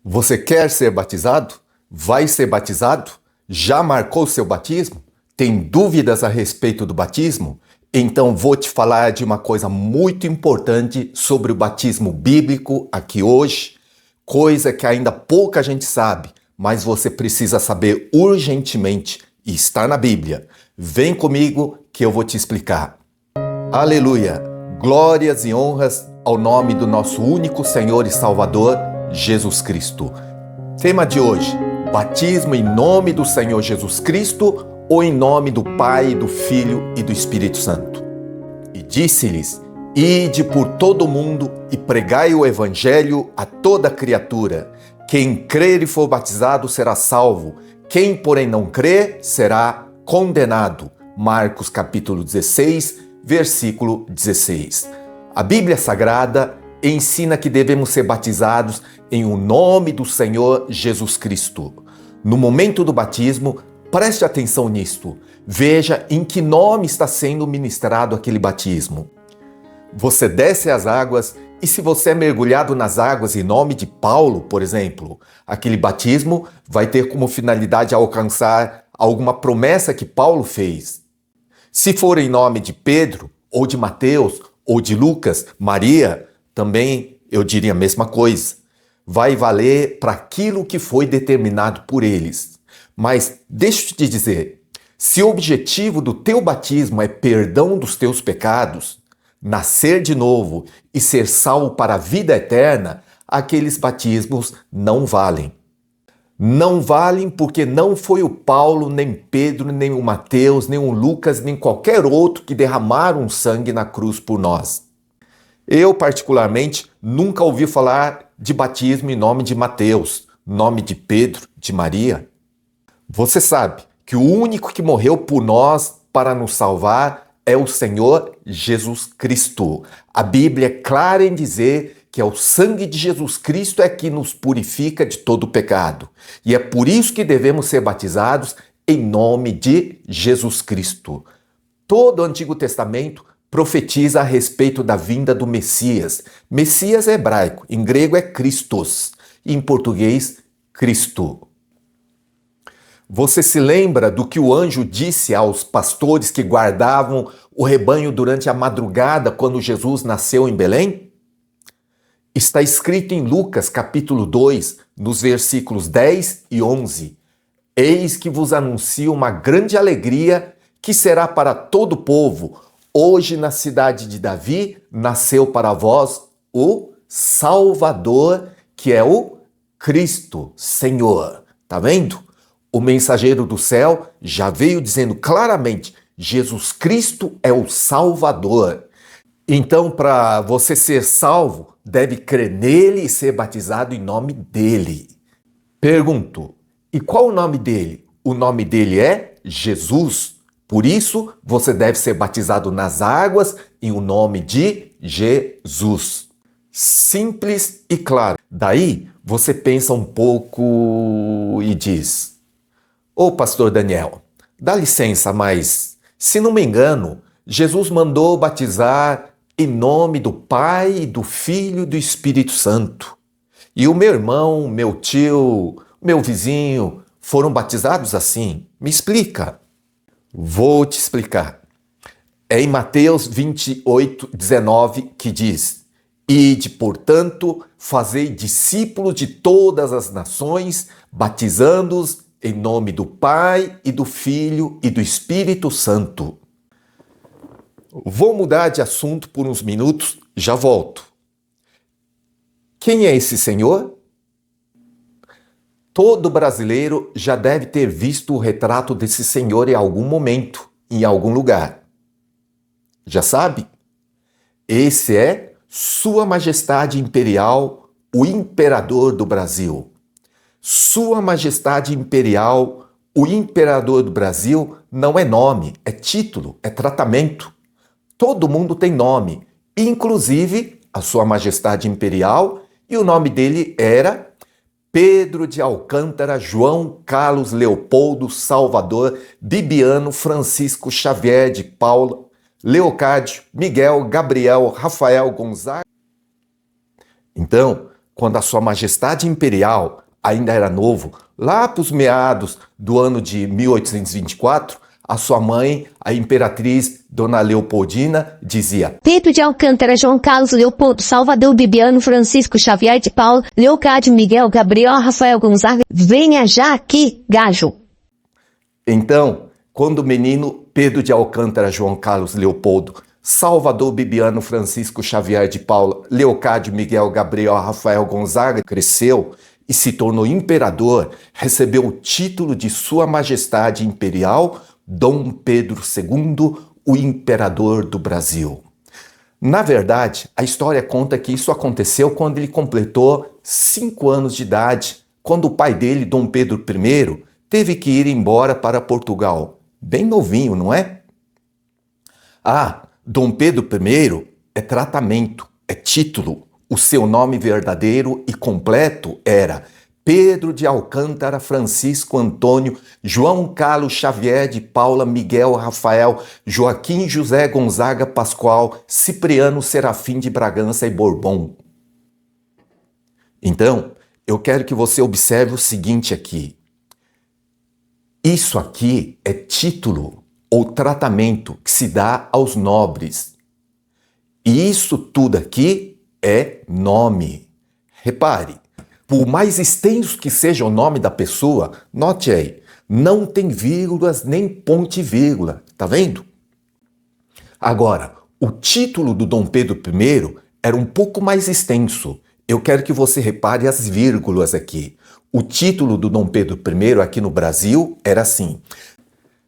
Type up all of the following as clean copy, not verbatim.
Você quer ser batizado? Vai ser batizado? Já marcou seu batismo? Tem dúvidas a respeito do batismo? Então vou te falar de uma coisa muito importante sobre o batismo bíblico aqui hoje, coisa que ainda pouca gente sabe, mas você precisa saber urgentemente e está na Bíblia. Vem comigo que eu vou te explicar. Aleluia! Glórias e honras ao nome do nosso único Senhor e Salvador, Jesus Cristo. Tema de hoje: batismo em nome do Senhor Jesus Cristo ou em nome do Pai, do Filho e do Espírito Santo? E disse-lhes: Ide por todo o mundo e pregai o Evangelho a toda criatura. Quem crer e for batizado será salvo. Quem, porém, não crer será condenado. Marcos capítulo 16, versículo 16. A Bíblia Sagrada ensina que devemos ser batizados em o nome do Senhor Jesus Cristo. No momento do batismo, preste atenção nisto. Veja em que nome está sendo ministrado aquele batismo. Você desce às águas e se você é mergulhado nas águas em nome de Paulo, por exemplo, aquele batismo vai ter como finalidade alcançar alguma promessa que Paulo fez. Se for em nome de Pedro, ou de Mateus, ou de Lucas, Maria, também eu diria a mesma coisa. Vai valer para aquilo que foi determinado por eles. Mas deixa eu te dizer, se o objetivo do teu batismo é perdão dos teus pecados, nascer de novo e ser salvo para a vida eterna, aqueles batismos não valem. Não valem porque não foi o Paulo, nem Pedro, nem o Mateus, nem o Lucas, nem qualquer outro que derramaram sangue na cruz por nós. Eu, particularmente, nunca ouvi falar de batismo em nome de Mateus, nome de Pedro, de Maria. Você sabe que o único que morreu por nós para nos salvar é o Senhor Jesus Cristo. A Bíblia é clara em dizer que é o sangue de Jesus Cristo é que nos purifica de todo o pecado. E é por isso que devemos ser batizados em nome de Jesus Cristo. Todo o Antigo Testamento profetiza a respeito da vinda do Messias. Messias é hebraico, em grego é Christos, e em português, Cristo. Você se lembra do que o anjo disse aos pastores que guardavam o rebanho durante a madrugada quando Jesus nasceu em Belém? Está escrito em Lucas capítulo 2, nos versículos 10 e 11. Eis que vos anuncio uma grande alegria que será para todo o povo. Hoje na cidade de Davi nasceu para vós o Salvador, que é o Cristo, Senhor. Tá vendo? O mensageiro do céu já veio dizendo claramente: Jesus Cristo é o Salvador. Então, para você ser salvo, deve crer nele e ser batizado em nome dele. Pergunto: e qual o nome dele? O nome dele é Jesus. Por isso, você deve ser batizado nas águas em o nome de Jesus. Simples e claro. Daí, você pensa um pouco e diz: Ô pastor Daniel, dá licença, mas, se não me engano, Jesus mandou batizar em nome do Pai, do Filho e do Espírito Santo. E o meu irmão, meu tio, meu vizinho foram batizados assim. Me explica. Vou te explicar. É em Mateus 28, 19 que diz: Ide, portanto, fazei discípulos de todas as nações, batizando-os em nome do Pai e do Filho e do Espírito Santo. Vou mudar de assunto por uns minutos, já volto. Quem é esse Senhor? Todo brasileiro já deve ter visto o retrato desse Senhor em algum momento, em algum lugar. Já sabe? Esse é Sua Majestade Imperial, o Imperador do Brasil. Sua Majestade Imperial, o Imperador do Brasil, não é nome, é título, é tratamento. Todo mundo tem nome, inclusive a Sua Majestade Imperial, e o nome dele era Pedro de Alcântara, João Carlos Leopoldo, Salvador, Bibiano, Francisco Xavier de Paula, Leocádio, Miguel, Gabriel, Rafael, Gonzaga. Então, quando a Sua Majestade Imperial ainda era novo, lá para os meados do ano de 1824, a sua mãe, a imperatriz Dona Leopoldina, dizia: Pedro de Alcântara, João Carlos, Leopoldo, Salvador, Bibiano, Francisco Xavier de Paulo, Leocádio, Miguel, Gabriel, Rafael Gonzaga, venha já aqui, gajo. Então, quando o menino Pedro de Alcântara, João Carlos, Leopoldo, Salvador, Bibiano, Francisco Xavier de Paula, Leocádio, Miguel, Gabriel, Rafael Gonzaga cresceu e se tornou imperador, recebeu o título de Sua Majestade Imperial Dom Pedro II, o imperador do Brasil. Na verdade, a história conta que isso aconteceu quando ele completou 5 anos de idade, quando o pai dele, Dom Pedro I, teve que ir embora para Portugal. Bem novinho, não é? Dom Pedro I é tratamento, é título. O seu nome verdadeiro e completo era Pedro de Alcântara, Francisco Antônio, João Carlos Xavier de Paula, Miguel Rafael, Joaquim José Gonzaga Pascoal, Cipriano Serafim de Bragança e Bourbon. Então, eu quero que você observe o seguinte aqui. Isso aqui é título ou tratamento que se dá aos nobres. E isso tudo aqui é nome. Repare, por mais extenso que seja o nome da pessoa, note aí, não tem vírgulas nem ponto e vírgula, tá vendo? Agora, o título do Dom Pedro I era um pouco mais extenso. Eu quero que você repare as vírgulas aqui. O título do Dom Pedro I aqui no Brasil era assim: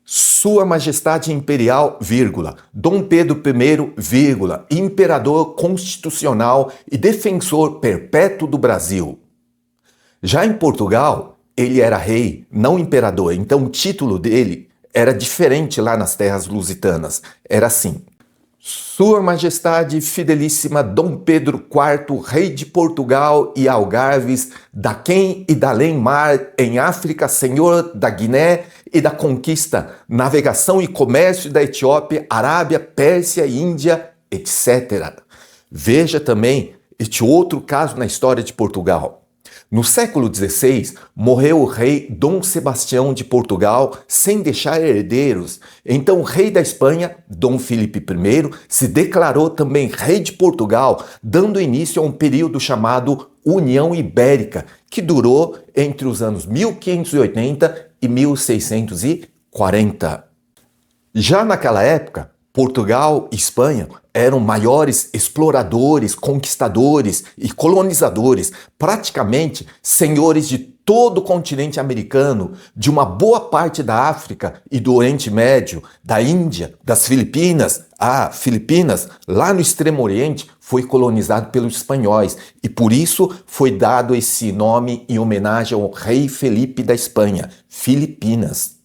Sua Majestade Imperial, vírgula, Dom Pedro I, vírgula, Imperador Constitucional e Defensor Perpétuo do Brasil. Já em Portugal, ele era rei, não imperador, então o título dele era diferente lá nas terras lusitanas. Era assim: Sua Majestade Fidelíssima Dom Pedro IV, Rei de Portugal e Algarves, daquém e dalém mar, em África, Senhor da Guiné e da conquista, navegação e comércio da Etiópia, Arábia, Pérsia, Índia, etc. Veja também este outro caso na história de Portugal. No século XVI, morreu o rei Dom Sebastião de Portugal sem deixar herdeiros. Então o rei da Espanha, Dom Filipe I, se declarou também rei de Portugal, dando início a um período chamado União Ibérica, que durou entre os anos 1580 e 1640. Já naquela época, Portugal e Espanha eram maiores exploradores, conquistadores e colonizadores, praticamente senhores de todo o continente americano, de uma boa parte da África e do Oriente Médio, da Índia, das Filipinas. Filipinas, lá no Extremo Oriente, foi colonizado pelos espanhóis e por isso foi dado esse nome em homenagem ao rei Felipe da Espanha, Filipinas.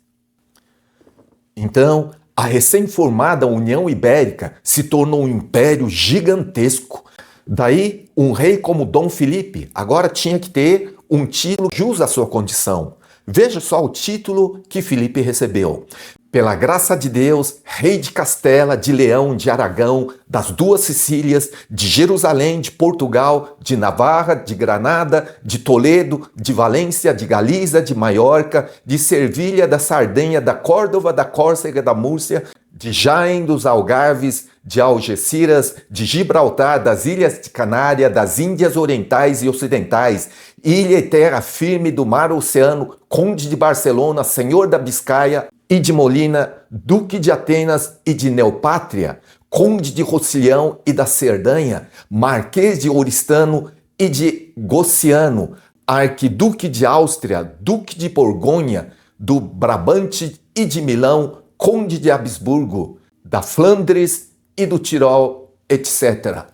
Então, a recém-formada União Ibérica se tornou um império gigantesco. Daí, um rei como Dom Filipe agora tinha que ter um título jus à sua condição. Veja só o título que Filipe recebeu. Pela graça de Deus, rei de Castela, de Leão, de Aragão, das duas Sicílias, de Jerusalém, de Portugal, de Navarra, de Granada, de Toledo, de Valência, de Galiza, de Maiorca, de Servilha, da Sardenha, da Córdova, da Córcega, da Múrcia, de Jaén, dos Algarves, de Algeciras, de Gibraltar, das Ilhas de Canária, das Índias Orientais e Ocidentais, ilha e terra firme do mar Oceano, conde de Barcelona, senhor da Biscaia e de Molina, duque de Atenas e de Neopátria, conde de Rocilhão e da Cerdanha, marquês de Oristano e de Gociano, arquiduque de Áustria, duque de Borgonha, do Brabante e de Milão, conde de Habsburgo, da Flandres e do Tirol, etc.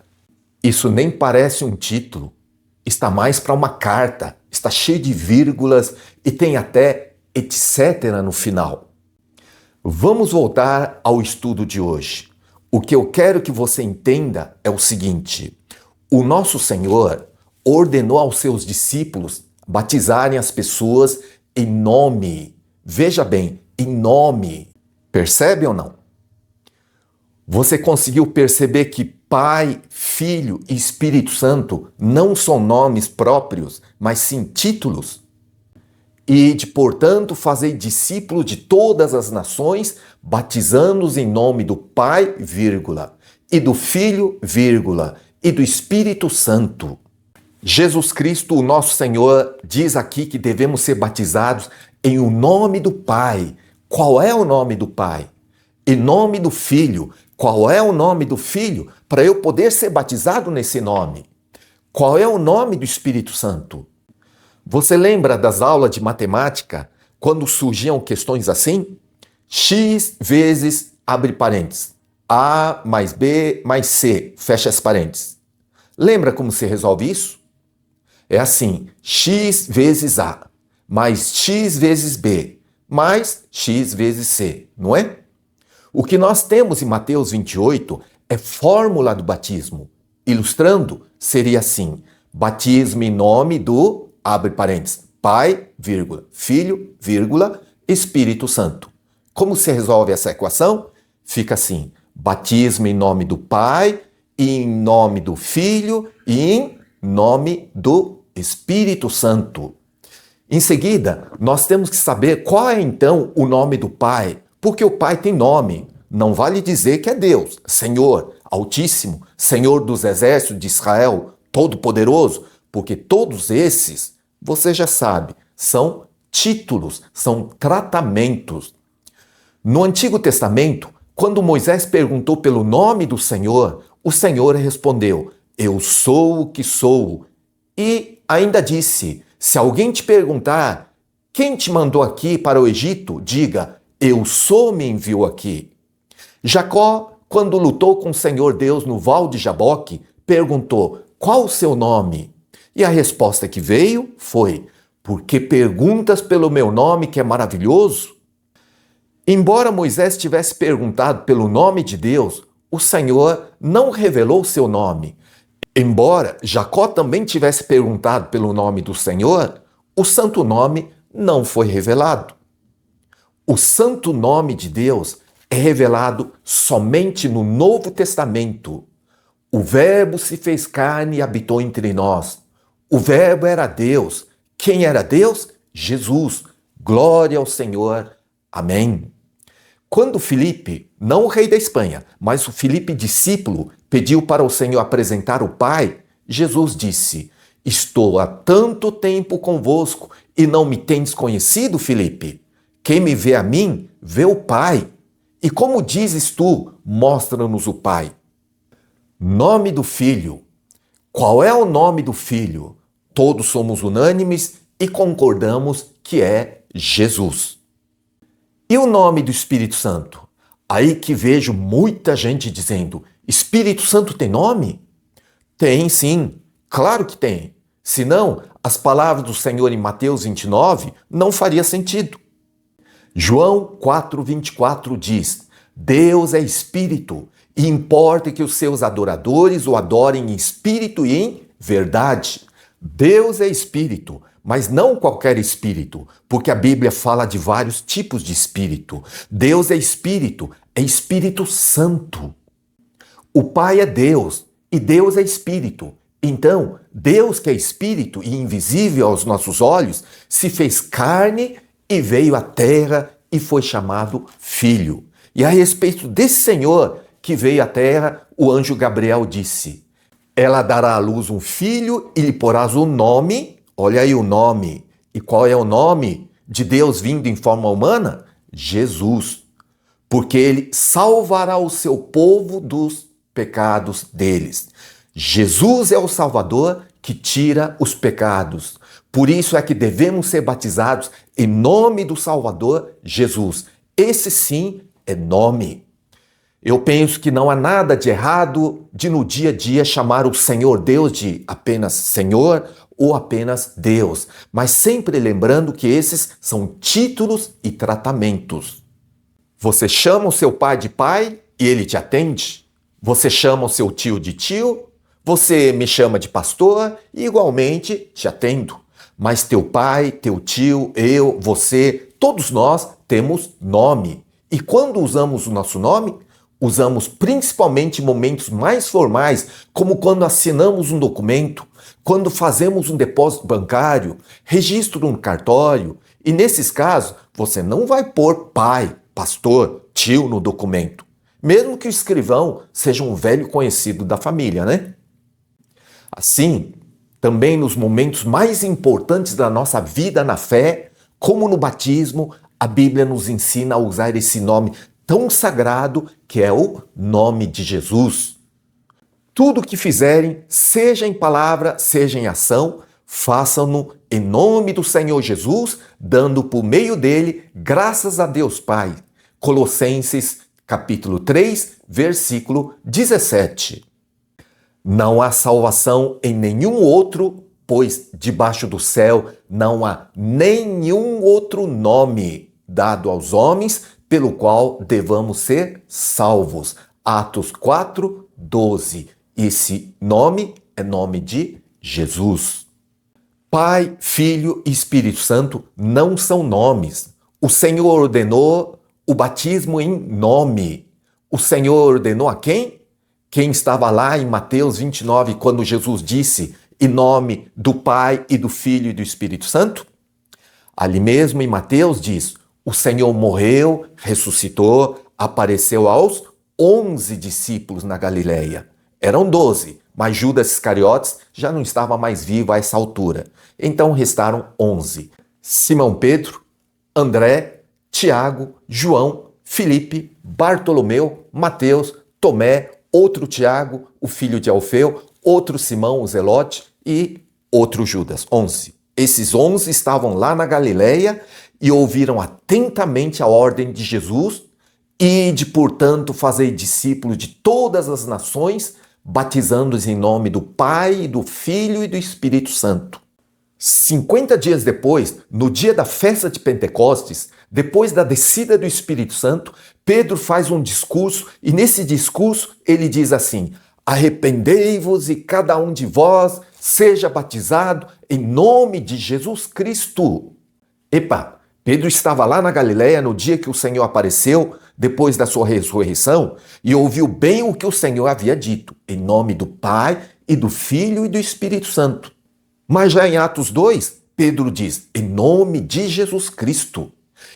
Isso nem parece um título, está mais para uma carta, está cheio de vírgulas e tem até etc. no final. Vamos voltar ao estudo de hoje. O que eu quero que você entenda é o seguinte: o nosso Senhor ordenou aos seus discípulos batizarem as pessoas em nome. Veja bem, em nome. Percebe ou não? Você conseguiu perceber que Pai, Filho e Espírito Santo não são nomes próprios, mas sim títulos? Ide, portanto, fazei discípulos de todas as nações, batizando-os em nome do Pai, vírgula, e do Filho, vírgula, e do Espírito Santo. Jesus Cristo, o nosso Senhor, diz aqui que devemos ser batizados em o nome do Pai. Qual é o nome do Pai? Em nome do Filho. Qual é o nome do Filho? Para eu poder ser batizado nesse nome. Qual é o nome do Espírito Santo? Você lembra das aulas de matemática, quando surgiam questões assim? X vezes, abre parênteses, A mais B mais C, fecha as parênteses. Lembra como se resolve isso? É assim, X vezes A, mais X vezes B, mais X vezes C, não é? O que nós temos em Mateus 28 é fórmula do batismo. Ilustrando, seria assim, batismo em nome do, abre parênteses, Pai, vírgula, Filho, vírgula, Espírito Santo. Como se resolve essa equação? Fica assim, batismo em nome do Pai, em nome do Filho e em nome do Espírito Santo. Em seguida, nós temos que saber qual é então o nome do Pai, porque o Pai tem nome. Não vale dizer que é Deus, Senhor, Altíssimo, Senhor dos Exércitos de Israel, Todo-Poderoso, porque todos esses, você já sabe, são títulos, são tratamentos. No Antigo Testamento, quando Moisés perguntou pelo nome do Senhor, o Senhor respondeu, eu sou o que sou. E ainda disse, se alguém te perguntar, quem te mandou aqui para o Egito, diga, eu sou me enviou aqui. Jacó, quando lutou com o Senhor Deus no Val de Jaboque, perguntou, qual o seu nome? E a resposta que veio foi, porque perguntas pelo meu nome que é maravilhoso? Embora Moisés tivesse perguntado pelo nome de Deus, o Senhor não revelou seu nome. Embora Jacó também tivesse perguntado pelo nome do Senhor, o santo nome não foi revelado. O santo nome de Deus é revelado somente no Novo Testamento. O Verbo se fez carne e habitou entre nós. O Verbo era Deus. Quem era Deus? Jesus. Glória ao Senhor. Amém. Quando Filipe, não o rei da Espanha, mas o Filipe discípulo, pediu para o Senhor apresentar o Pai, Jesus disse, estou há tanto tempo convosco e não me tendes conhecido, Filipe? Quem me vê a mim, vê o Pai. E como dizes tu, mostra-nos o Pai. Nome do Filho. Qual é o nome do Filho? Todos somos unânimes e concordamos que é Jesus. E o nome do Espírito Santo? Aí que vejo muita gente dizendo, Espírito Santo tem nome? Tem sim, claro que tem. Senão, as palavras do Senhor em Mateus 29 não faria sentido. João 4,24 diz, Deus é Espírito e importa que os seus adoradores o adorem em espírito e em verdade. Deus é Espírito, mas não qualquer espírito, porque a Bíblia fala de vários tipos de espírito. Deus é Espírito Santo. O Pai é Deus e Deus é Espírito. Então, Deus que é Espírito e invisível aos nossos olhos, se fez carne e veio à terra e foi chamado Filho. E a respeito desse Senhor que veio à terra, o anjo Gabriel disse, ela dará à luz um filho e lhe porás o nome, olha aí o nome. E qual é o nome de Deus vindo em forma humana? Jesus. Porque ele salvará o seu povo dos pecados deles. Jesus é o Salvador que tira os pecados. Por isso é que devemos ser batizados em nome do Salvador Jesus. Esse sim é nome. Eu penso que não há nada de errado de no dia a dia chamar o Senhor Deus de apenas Senhor ou apenas Deus, mas sempre lembrando que esses são títulos e tratamentos. Você chama o seu pai de pai e ele te atende? Você chama o seu tio de tio? Você me chama de pastor e igualmente te atendo. Mas teu pai, teu tio, eu, você, todos nós temos nome. E quando usamos o nosso nome, usamos principalmente momentos mais formais, como quando assinamos um documento, quando fazemos um depósito bancário, registro no cartório, e nesses casos você não vai pôr pai, pastor, tio no documento, mesmo que o escrivão seja um velho conhecido da família, né? Assim, também nos momentos mais importantes da nossa vida na fé, como no batismo, a Bíblia nos ensina a usar esse nome tão sagrado que é o nome de Jesus. Tudo o que fizerem, seja em palavra, seja em ação, façam-no em nome do Senhor Jesus, dando por meio dele graças a Deus Pai. Colossenses capítulo 3, versículo 17. Não há salvação em nenhum outro, pois debaixo do céu não há nenhum outro nome dado aos homens pelo qual devamos ser salvos. Atos 4, 12. Esse nome é nome de Jesus. Pai, Filho e Espírito Santo não são nomes. O Senhor ordenou o batismo em nome. O Senhor ordenou a quem? Quem estava lá em Mateus 29, quando Jesus disse em nome do Pai e do Filho e do Espírito Santo? Ali mesmo em Mateus diz, o Senhor morreu, ressuscitou, apareceu aos 11 discípulos na Galileia. Eram 12, mas Judas Iscariotes já não estava mais vivo a essa altura. Então restaram 11. Simão Pedro, André, Tiago, João, Filipe, Bartolomeu, Mateus, Tomé, outro Tiago, o filho de Alfeu, outro Simão, o Zelote e outro Judas. 11. Esses 11 estavam lá na Galileia e ouviram atentamente a ordem de Jesus e de, portanto, fazer discípulos de todas as nações, batizando-os em nome do Pai, do Filho e do Espírito Santo. 50 dias depois, no dia da festa de Pentecostes, depois da descida do Espírito Santo, Pedro faz um discurso e nesse discurso ele diz assim: arrependei-vos e cada um de vós seja batizado em nome de Jesus Cristo. Epa, Pedro estava lá na Galileia no dia que o Senhor apareceu, depois da sua ressurreição, e ouviu bem o que o Senhor havia dito, em nome do Pai e do Filho e do Espírito Santo. Mas já em Atos 2, Pedro diz, em nome de Jesus Cristo.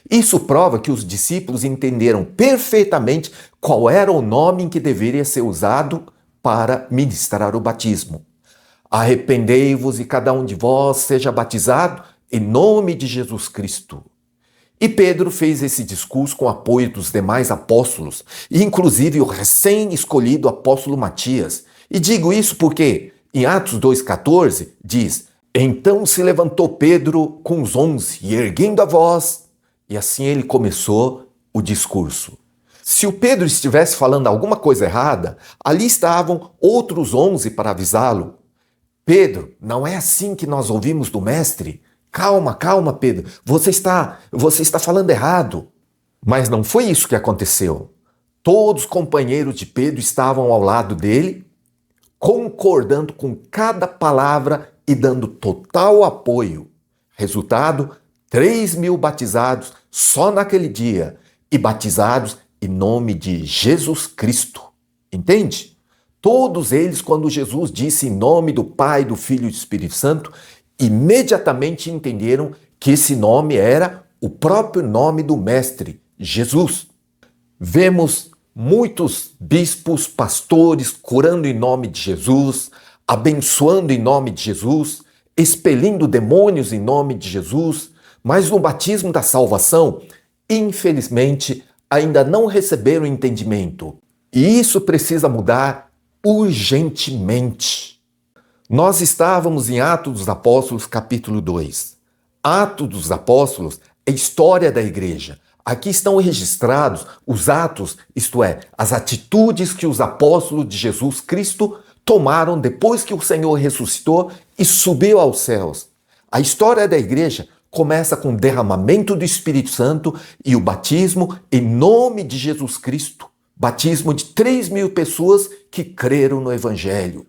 Isso prova que os discípulos entenderam perfeitamente qual era o nome em que deveria ser usado para ministrar o batismo. Arrependei-vos e cada um de vós seja batizado em nome de Jesus Cristo. E Pedro fez esse discurso com o apoio dos demais apóstolos, e inclusive o recém-escolhido apóstolo Matias. E digo isso porque em Atos 2,14 diz, então se levantou Pedro com os 11 e erguendo a voz, e assim ele começou o discurso. Se o Pedro estivesse falando alguma coisa errada, ali estavam outros 11 para avisá-lo. Pedro, não é assim que nós ouvimos do mestre? Calma, calma, Pedro, você está falando errado. Mas não foi isso que aconteceu. Todos os companheiros de Pedro estavam ao lado dele, concordando com cada palavra e dando total apoio. Resultado, 3.000 batizados só naquele dia e batizados em nome de Jesus Cristo. Entende? Todos eles, quando Jesus disse em nome do Pai, do Filho e do Espírito Santo, imediatamente entenderam que esse nome era o próprio nome do Mestre, Jesus. Vemos muitos bispos, pastores curando em nome de Jesus, abençoando em nome de Jesus, expelindo demônios em nome de Jesus, mas no batismo da salvação, infelizmente, ainda não receberam entendimento. E isso precisa mudar urgentemente. Nós estávamos em Atos dos Apóstolos, capítulo 2. Atos dos Apóstolos é história da igreja. Aqui estão registrados os atos, isto é, as atitudes que os apóstolos de Jesus Cristo tomaram depois que o Senhor ressuscitou e subiu aos céus. A história da igreja começa com o derramamento do Espírito Santo e o batismo em nome de Jesus Cristo. Batismo de 3.000 pessoas que creram no Evangelho.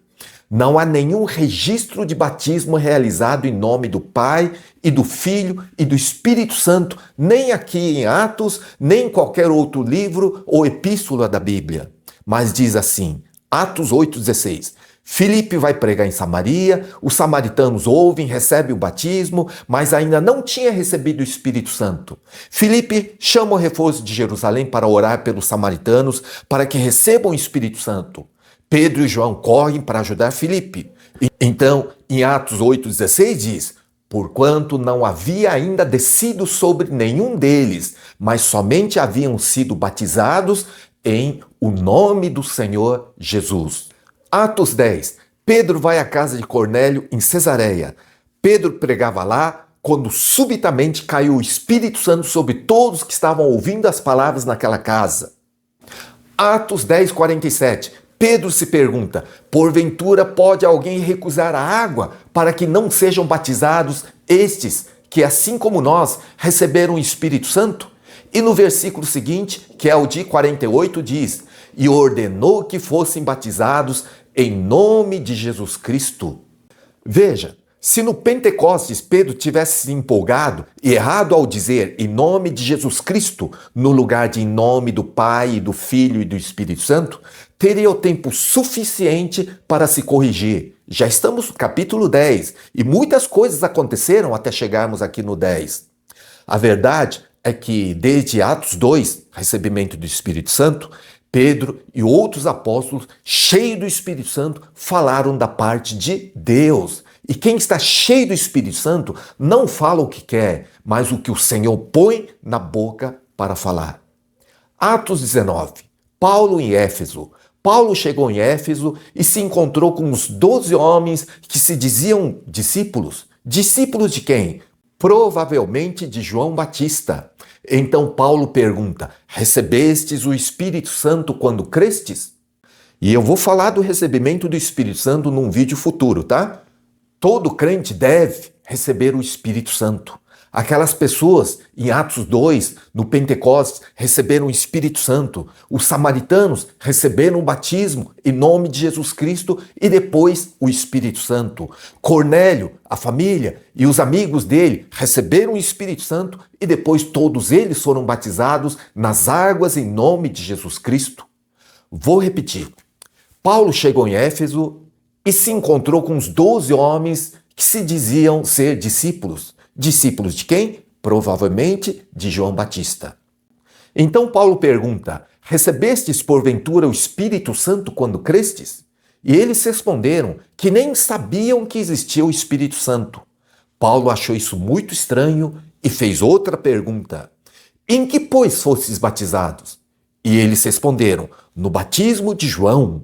Não há nenhum registro de batismo realizado em nome do Pai e do Filho e do Espírito Santo, nem aqui em Atos, nem em qualquer outro livro ou epístola da Bíblia. Mas diz assim, Atos 8,16. Filipe vai pregar em Samaria, os samaritanos ouvem, recebem o batismo, mas ainda não tinha recebido o Espírito Santo. Filipe chama o reforço de Jerusalém para orar pelos samaritanos para que recebam o Espírito Santo. Pedro e João correm para ajudar Filipe. Então, em Atos 8,16 diz, porquanto não havia ainda descido sobre nenhum deles, mas somente haviam sido batizados em o nome do Senhor Jesus. Atos 10. Pedro vai à casa de Cornélio em Cesareia. Pedro pregava lá quando subitamente caiu o Espírito Santo sobre todos que estavam ouvindo as palavras naquela casa. Atos 10:47. Pedro se pergunta, porventura pode alguém recusar a água para que não sejam batizados estes que, assim como nós, receberam o Espírito Santo? E no versículo seguinte, que é o de 48, diz, e ordenou que fossem batizados em nome de Jesus Cristo. Veja, se no Pentecostes Pedro tivesse se empolgado e errado ao dizer em nome de Jesus Cristo, no lugar de em nome do Pai, do Filho e do Espírito Santo, teria o tempo suficiente para se corrigir. Já estamos no capítulo 10 e muitas coisas aconteceram até chegarmos aqui no 10. A verdade é que desde Atos 2, recebimento do Espírito Santo, Pedro e outros apóstolos, cheios do Espírito Santo, falaram da parte de Deus. E quem está cheio do Espírito Santo não fala o que quer, mas o que o Senhor põe na boca para falar. Atos 19. Paulo em Éfeso. Paulo chegou em Éfeso e se encontrou com os 12 homens que se diziam discípulos. Discípulos de quem? Provavelmente de João Batista. Então Paulo pergunta, recebestes o Espírito Santo quando crestes? E eu vou falar do recebimento do Espírito Santo num vídeo futuro, tá? Todo crente deve receber o Espírito Santo. Aquelas pessoas em Atos 2, no Pentecostes, receberam o Espírito Santo. Os samaritanos receberam o batismo em nome de Jesus Cristo e depois o Espírito Santo. Cornélio, a família e os amigos dele receberam o Espírito Santo e depois todos eles foram batizados nas águas em nome de Jesus Cristo. Vou repetir. Paulo chegou em Éfeso e se encontrou com os 12 homens que se diziam ser discípulos. Discípulos de quem? Provavelmente de João Batista. Então Paulo pergunta, recebestes porventura o Espírito Santo quando crestes? E eles responderam que nem sabiam que existia o Espírito Santo. Paulo achou isso muito estranho e fez outra pergunta. Em que, pois, fostes batizados? E eles responderam, no batismo de João.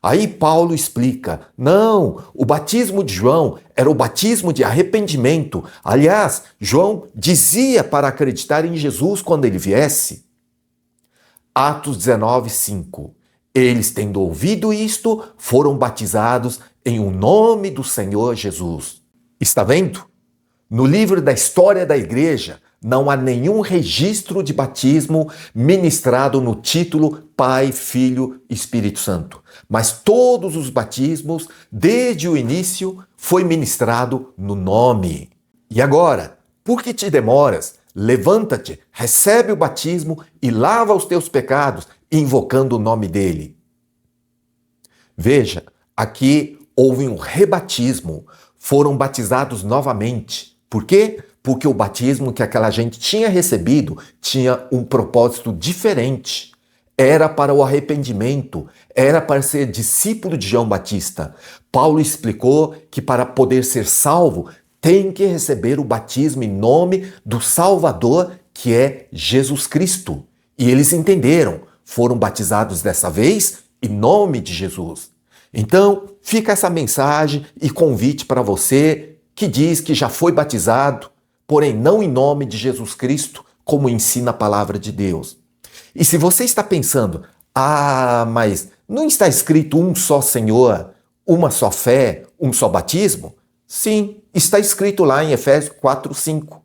Aí Paulo explica, não, o batismo de João era o batismo de arrependimento. Aliás, João dizia para acreditar em Jesus quando ele viesse. Atos 19:5. Eles, tendo ouvido isto, foram batizados em o nome do Senhor Jesus. Está vendo? No livro da história da igreja, não há nenhum registro de batismo ministrado no título Pai, Filho e Espírito Santo. Mas todos os batismos, desde o início, foi ministrado no nome. E agora, por que te demoras? Levanta-te, recebe o batismo e lava os teus pecados, invocando o nome dele. Veja, aqui houve um rebatismo. Foram batizados novamente. Por quê? Porque o batismo que aquela gente tinha recebido tinha um propósito diferente. Era para o arrependimento, era para ser discípulo de João Batista. Paulo explicou que para poder ser salvo, tem que receber o batismo em nome do Salvador, que é Jesus Cristo. E eles entenderam, foram batizados dessa vez em nome de Jesus. Então, fica essa mensagem e convite para você que diz que já foi batizado, porém não em nome de Jesus Cristo, como ensina a palavra de Deus. E se você está pensando, mas não está escrito um só Senhor, uma só fé, um só batismo? Sim, está escrito lá em Efésios 4:5.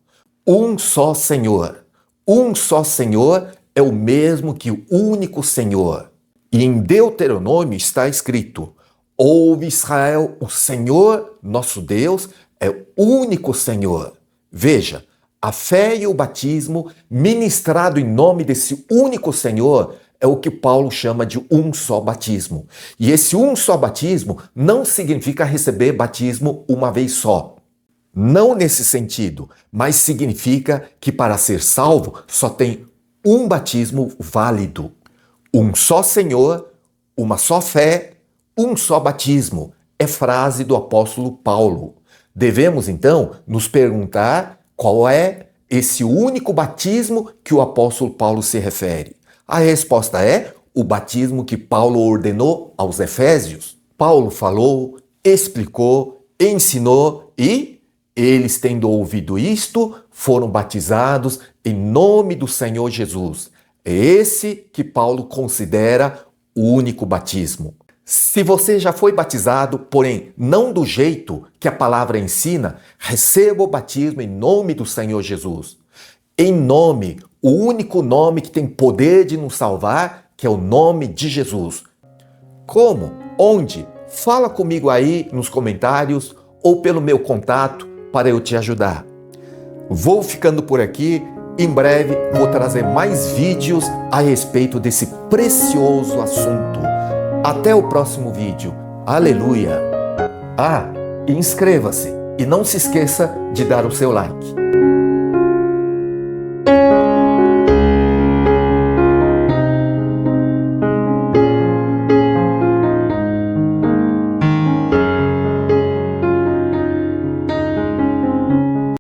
Um só Senhor. Um só Senhor é o mesmo que o único Senhor. E em Deuteronômio está escrito, Ouve Israel, o Senhor, nosso Deus, é o único Senhor. Veja, a fé e o batismo ministrado em nome desse único Senhor é o que Paulo chama de um só batismo. E esse um só batismo não significa receber batismo uma vez só. Não nesse sentido, mas significa que para ser salvo só tem um batismo válido. Um só Senhor, uma só fé, um só batismo. É frase do apóstolo Paulo. Devemos então nos perguntar qual é esse único batismo que o apóstolo Paulo se refere. A resposta é o batismo que Paulo ordenou aos Efésios. Paulo falou, explicou, ensinou e eles, tendo ouvido isto, foram batizados em nome do Senhor Jesus. É esse que Paulo considera o único batismo. Se você já foi batizado, porém não do jeito que a palavra ensina, receba o batismo em nome do Senhor Jesus. Em nome, o único nome que tem poder de nos salvar, que é o nome de Jesus. Como? Onde? Fala comigo aí nos comentários ou pelo meu contato para eu te ajudar. Vou ficando por aqui. Em breve vou trazer mais vídeos a respeito desse precioso assunto. Até o próximo vídeo. Aleluia! Ah, inscreva-se e não se esqueça de dar o seu like.